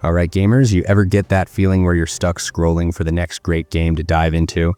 Alright gamers, you ever get that feeling where you're stuck scrolling for the next great game to dive into?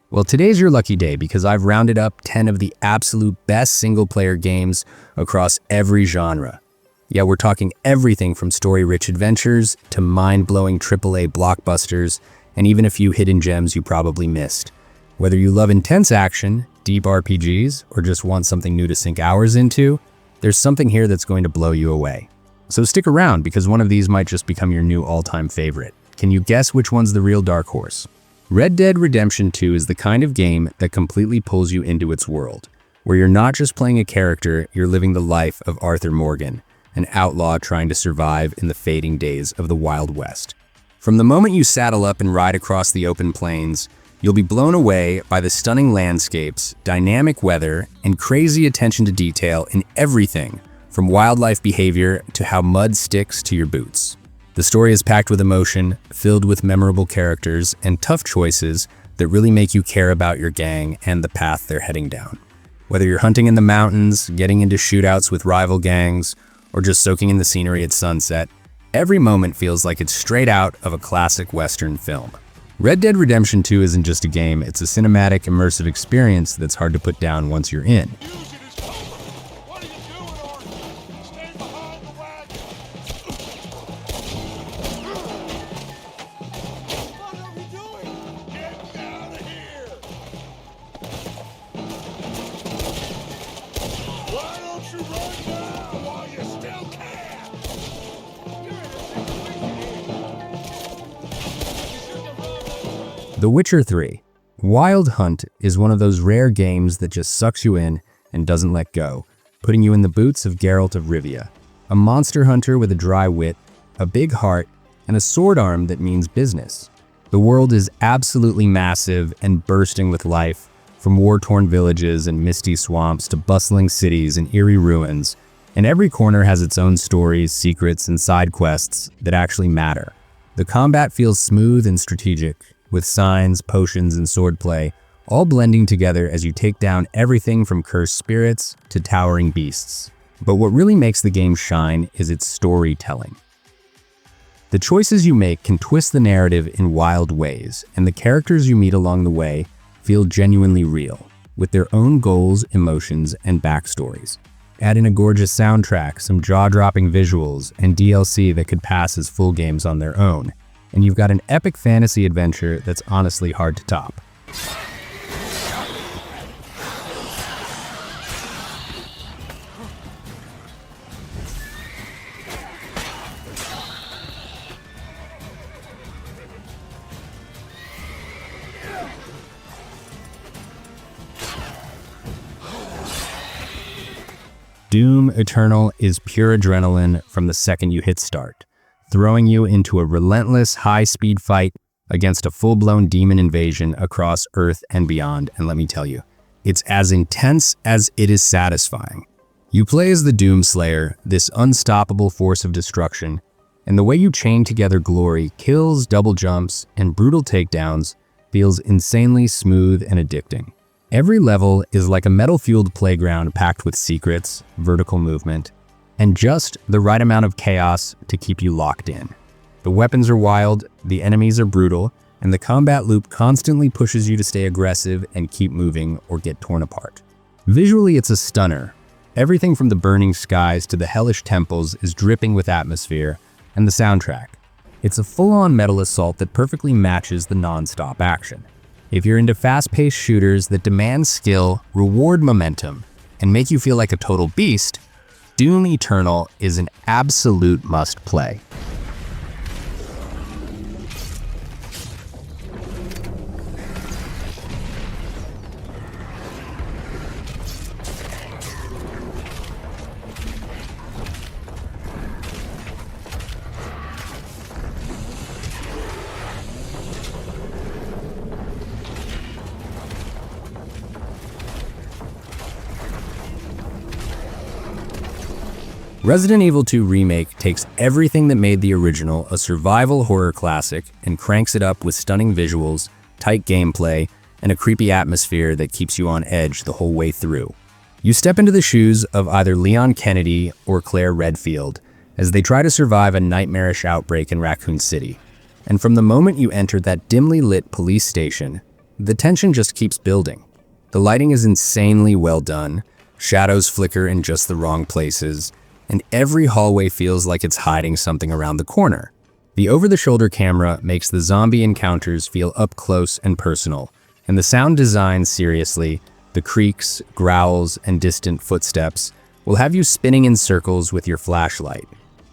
Well, today's your lucky day because I've rounded up 10 of the absolute best single-player games across every genre. Yeah, we're talking everything from story-rich adventures to mind-blowing AAA blockbusters, and even a few hidden gems you probably missed. Whether you love intense action, deep RPGs, or just want something new to sink hours into, there's something here that's going to blow you away. So stick around because one of these might just become your new all-time favorite. Can you guess which one's the real dark horse? Red Dead Redemption 2 is the kind of game that completely pulls you into its world, where you're not just playing a character, you're living the life of Arthur Morgan, an outlaw trying to survive in the fading days of the Wild West. From the moment you saddle up and ride across the open plains, you'll be blown away by the stunning landscapes, dynamic weather, and crazy attention to detail in everything, from wildlife behavior to how mud sticks to your boots. The story is packed with emotion, filled with memorable characters, and tough choices that really make you care about your gang and the path they're heading down. Whether you're hunting in the mountains, getting into shootouts with rival gangs, or just soaking in the scenery at sunset, every moment feels like it's straight out of a classic Western film. Red Dead Redemption 2 isn't just a game, it's a cinematic, immersive experience that's hard to put down once you're in. The Witcher 3. Wild Hunt is one of those rare games that just sucks you in and doesn't let go, putting you in the boots of Geralt of Rivia, a monster hunter with a dry wit, a big heart, and a sword arm that means business. The world is absolutely massive and bursting with life, from war-torn villages and misty swamps to bustling cities and eerie ruins, and every corner has its own stories, secrets, and side quests that actually matter. The combat feels smooth and strategic, with signs, potions, and swordplay, all blending together as you take down everything from cursed spirits to towering beasts. But what really makes the game shine is its storytelling. The choices you make can twist the narrative in wild ways, and the characters you meet along the way feel genuinely real, with their own goals, emotions, and backstories. Add in a gorgeous soundtrack, some jaw-dropping visuals, and DLC that could pass as full games on their own, and you've got an epic fantasy adventure that's honestly hard to top. Doom Eternal is pure adrenaline from the second you hit start, throwing you into a relentless high-speed fight against a full-blown demon invasion across Earth and beyond, and let me tell you, it's as intense as it is satisfying. You play as the Doomslayer, this unstoppable force of destruction, and the way you chain together glory, kills, double jumps, and brutal takedowns feels insanely smooth and addicting. Every level is like a metal-fueled playground packed with secrets, vertical movement, and just the right amount of chaos to keep you locked in. The weapons are wild, the enemies are brutal, and the combat loop constantly pushes you to stay aggressive and keep moving or get torn apart. Visually, it's a stunner. Everything from the burning skies to the hellish temples is dripping with atmosphere, and the soundtrack. It's a full-on metal assault that perfectly matches the non-stop action. If you're into fast-paced shooters that demand skill, reward momentum, and make you feel like a total beast, Doom Eternal is an absolute must-play. Resident Evil 2 Remake takes everything that made the original a survival horror classic and cranks it up with stunning visuals, tight gameplay, and a creepy atmosphere that keeps you on edge the whole way through. You step into the shoes of either Leon Kennedy or Claire Redfield as they try to survive a nightmarish outbreak in Raccoon City. And from the moment you enter that dimly lit police station, the tension just keeps building. The lighting is insanely well done, shadows flicker in just the wrong places, and every hallway feels like it's hiding something around the corner. The over-the-shoulder camera makes the zombie encounters feel up close and personal, and the sound design, seriously, the creaks, growls, and distant footsteps will have you spinning in circles with your flashlight.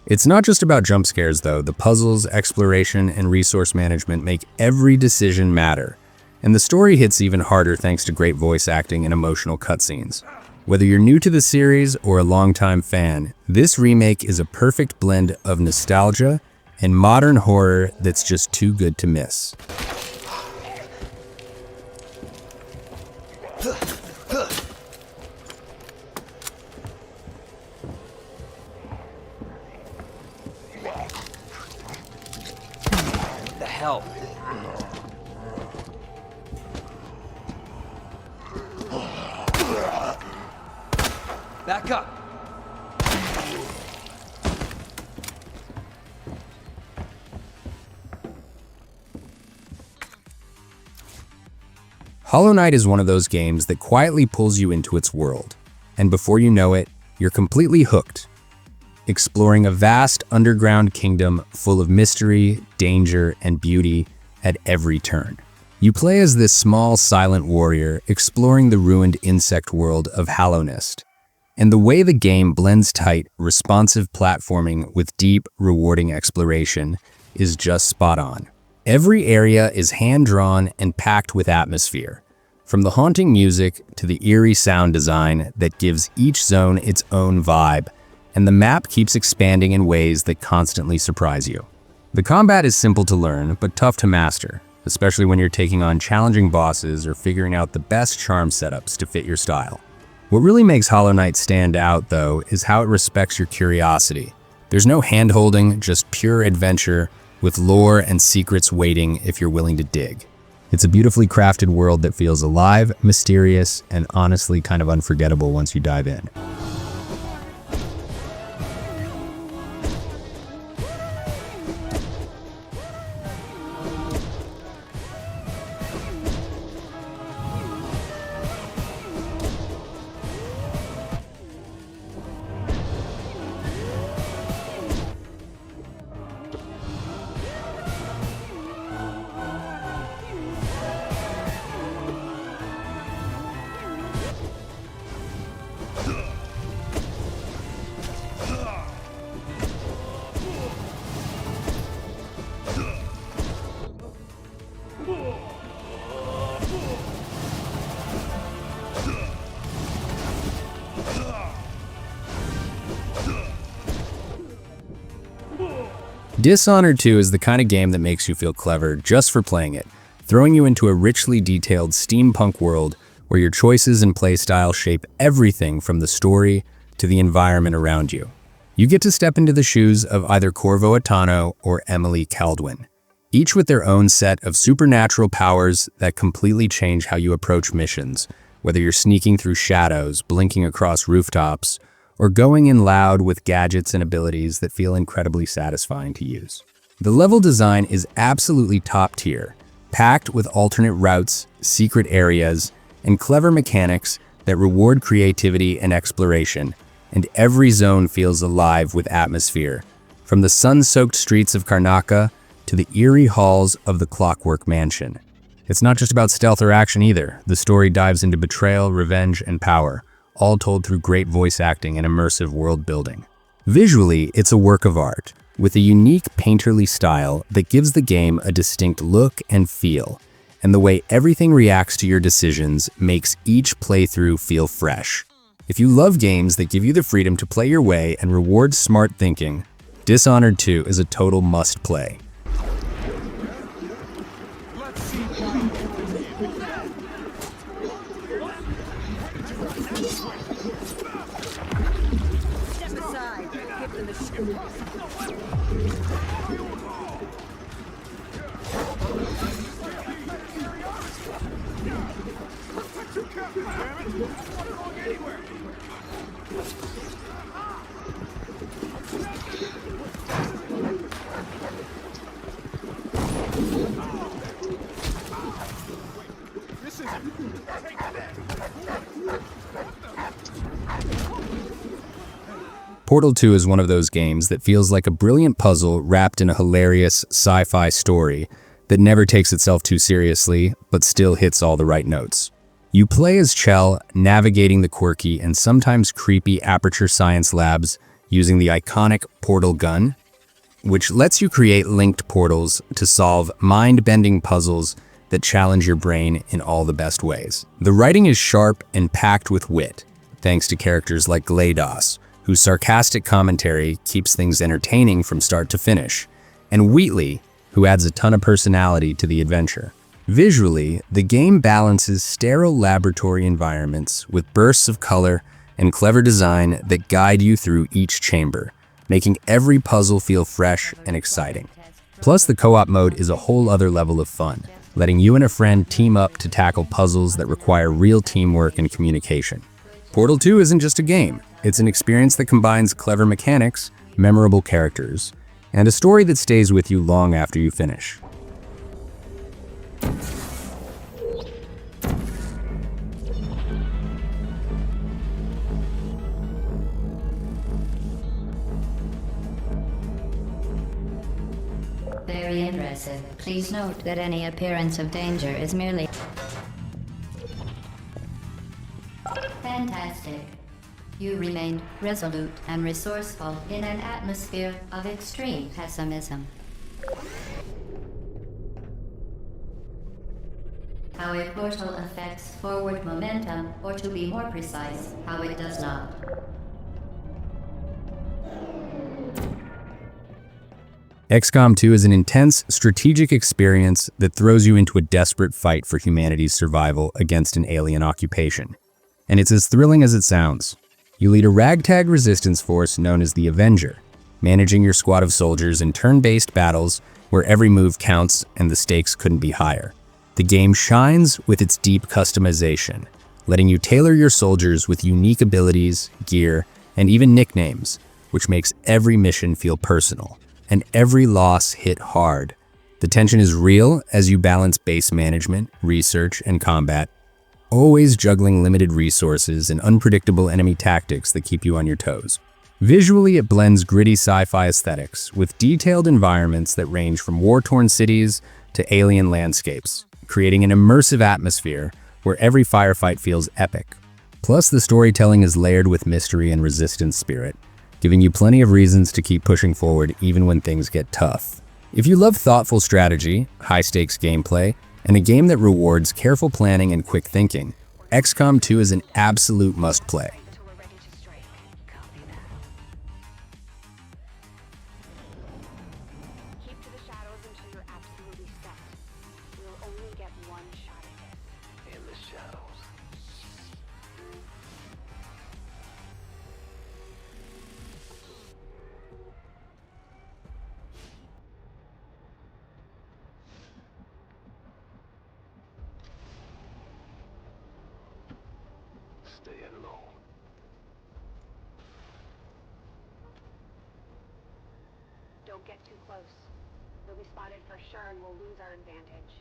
It's not just about jump scares though. The puzzles, exploration, and resource management make every decision matter. And the story hits even harder thanks to great voice acting and emotional cutscenes. Whether you're new to the series or a longtime fan, this remake is a perfect blend of nostalgia and modern horror that's just too good to miss. The hell? Back up! Hollow Knight is one of those games that quietly pulls you into its world, and before you know it, you're completely hooked, exploring a vast underground kingdom full of mystery, danger, and beauty at every turn. You play as this small, silent warrior exploring the ruined insect world of Hallownest, and the way the game blends tight, responsive platforming with deep, rewarding exploration is just spot on. Every area is hand-drawn and packed with atmosphere, from the haunting music to the eerie sound design that gives each zone its own vibe, and the map keeps expanding in ways that constantly surprise you. The combat is simple to learn, but tough to master, especially when you're taking on challenging bosses or figuring out the best charm setups to fit your style. What really makes Hollow Knight stand out, though, is how it respects your curiosity. There's no hand-holding, just pure adventure, with lore and secrets waiting if you're willing to dig. It's a beautifully crafted world that feels alive, mysterious, and honestly kind of unforgettable once you dive in. Dishonored 2 is the kind of game that makes you feel clever just for playing it, throwing you into a richly detailed steampunk world where your choices and playstyle shape everything from the story to the environment around you. You get to step into the shoes of either Corvo Attano or Emily Kaldwin, each with their own set of supernatural powers that completely change how you approach missions, whether you're sneaking through shadows, blinking across rooftops, or going in loud with gadgets and abilities that feel incredibly satisfying to use. The level design is absolutely top tier, packed with alternate routes, secret areas, and clever mechanics that reward creativity and exploration, and every zone feels alive with atmosphere, from the sun-soaked streets of Karnaca to the eerie halls of the Clockwork Mansion. It's not just about stealth or action either. The story dives into betrayal, revenge, and power, all told through great voice acting and immersive world building. Visually, it's a work of art, with a unique painterly style that gives the game a distinct look and feel, and the way everything reacts to your decisions makes each playthrough feel fresh. If you love games that give you the freedom to play your way and reward smart thinking, Dishonored 2 is a total must-play. Portal 2 is one of those games that feels like a brilliant puzzle wrapped in a hilarious sci-fi story that never takes itself too seriously, but still hits all the right notes. You play as Chell, navigating the quirky and sometimes creepy Aperture Science labs using the iconic portal gun, which lets you create linked portals to solve mind-bending puzzles that challenge your brain in all the best ways. The writing is sharp and packed with wit, thanks to characters like GLaDOS, whose sarcastic commentary keeps things entertaining from start to finish, and Wheatley, who adds a ton of personality to the adventure. Visually, the game balances sterile laboratory environments with bursts of color and clever design that guide you through each chamber, making every puzzle feel fresh and exciting. Plus, the co-op mode is a whole other level of fun, letting you and a friend team up to tackle puzzles that require real teamwork and communication. Portal 2 isn't just a game, it's an experience that combines clever mechanics, memorable characters, and a story that stays with you long after you finish. Very impressive. Please note that any appearance of danger is merely... Fantastic. You remained resolute and resourceful in an atmosphere of extreme pessimism. How a portal affects forward momentum, or to be more precise, how it does not. XCOM 2 is an intense, strategic experience that throws you into a desperate fight for humanity's survival against an alien occupation. And it's as thrilling as it sounds. You lead a ragtag resistance force known as the Avenger, managing your squad of soldiers in turn-based battles where every move counts and the stakes couldn't be higher. The game shines with its deep customization, letting you tailor your soldiers with unique abilities, gear, and even nicknames, which makes every mission feel personal, and every loss hit hard. The tension is real as you balance base management, research, and combat, always juggling limited resources and unpredictable enemy tactics that keep you on your toes. Visually, it blends gritty sci-fi aesthetics with detailed environments that range from war-torn cities to alien landscapes, creating an immersive atmosphere where every firefight feels epic. Plus, the storytelling is layered with mystery and resistance spirit, giving you plenty of reasons to keep pushing forward even when things get tough. If you love thoughtful strategy, high-stakes gameplay, and a game that rewards careful planning and quick thinking, XCOM 2 is an absolute must-play. Don't get too close. We'll be spotted for sure and we'll lose our advantage.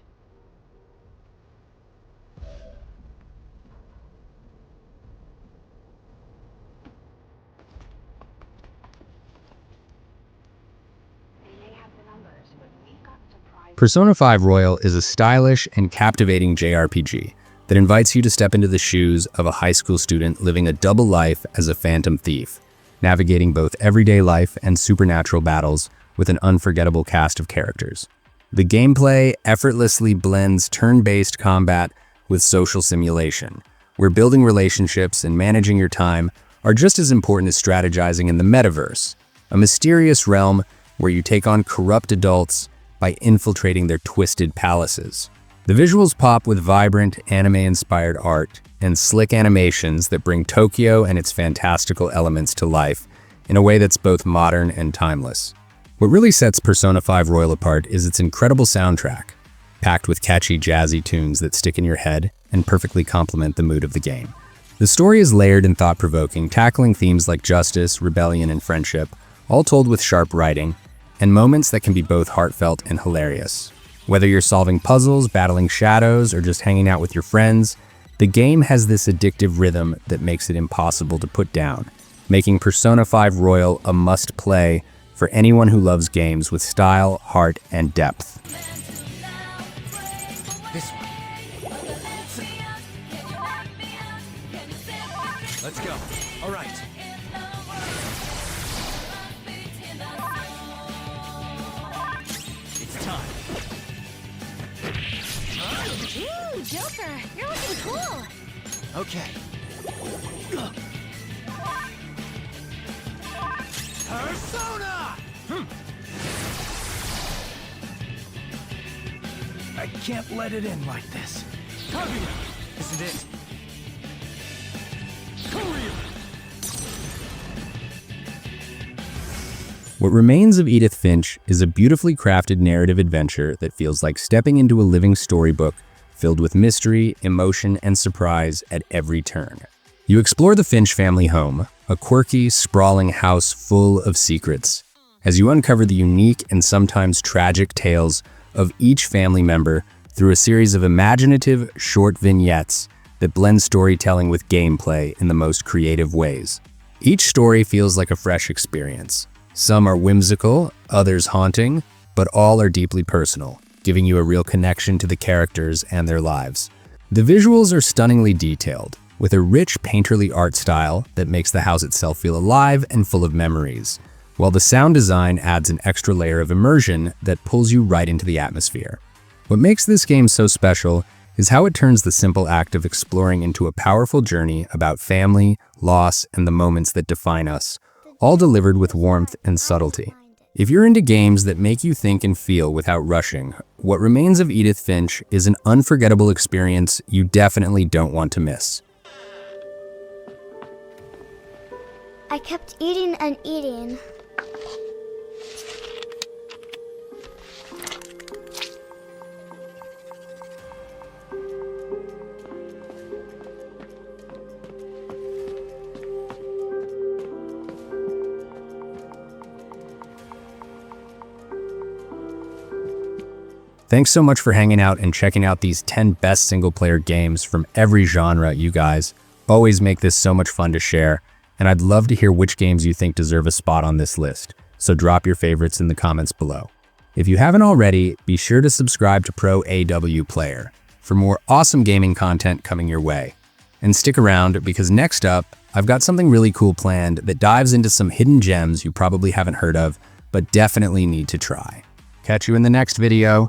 They may have the numbers, but we've got surprises. Persona 5 Royal is a stylish and captivating JRPG that invites you to step into the shoes of a high school student living a double life as a phantom thief, navigating both everyday life and supernatural battles with an unforgettable cast of characters. The gameplay effortlessly blends turn-based combat with social simulation, where building relationships and managing your time are just as important as strategizing in the metaverse, a mysterious realm where you take on corrupt adults by infiltrating their twisted palaces. The visuals pop with vibrant, anime-inspired art and slick animations that bring Tokyo and its fantastical elements to life in a way that's both modern and timeless. What really sets Persona 5 Royal apart is its incredible soundtrack, packed with catchy, jazzy tunes that stick in your head and perfectly complement the mood of the game. The story is layered and thought-provoking, tackling themes like justice, rebellion, and friendship, all told with sharp writing, and moments that can be both heartfelt and hilarious. Whether you're solving puzzles, battling shadows, or just hanging out with your friends, The game has this addictive rhythm that makes it impossible to put down, making Persona 5 Royal a must-play for anyone who loves games with style, heart, and depth. This one. Let's go. All right. It's time. Ooh, Joker, you're looking cool. Okay. Persona! I can't let it in like this. Kaguya! Isn't it? Korea! What remains of Edith Finch is a beautifully crafted narrative adventure that feels like stepping into a living storybook filled with mystery, emotion, and surprise at every turn. You explore the Finch family home, a quirky, sprawling house full of secrets, as you uncover the unique and sometimes tragic tales of each family member through a series of imaginative, short vignettes that blend storytelling with gameplay in the most creative ways. Each story feels like a fresh experience. Some are whimsical, others haunting, but all are deeply personal, giving you a real connection to the characters and their lives. The visuals are stunningly detailed, with a rich painterly art style that makes the house itself feel alive and full of memories, while the sound design adds an extra layer of immersion that pulls you right into the atmosphere. What makes this game so special is how it turns the simple act of exploring into a powerful journey about family, loss, and the moments that define us, all delivered with warmth and subtlety. If you're into games that make you think and feel without rushing, What Remains of Edith Finch is an unforgettable experience you definitely don't want to miss. I kept eating and eating. Thanks so much for hanging out and checking out these 10 best single-player games from every genre, you guys. Always make this so much fun to share, and I'd love to hear which games you think deserve a spot on this list, so drop your favorites in the comments below. If you haven't already, be sure to subscribe to proawplayer for more awesome gaming content coming your way. And stick around, because next up, I've got something really cool planned that dives into some hidden gems you probably haven't heard of, but definitely need to try. Catch you in the next video.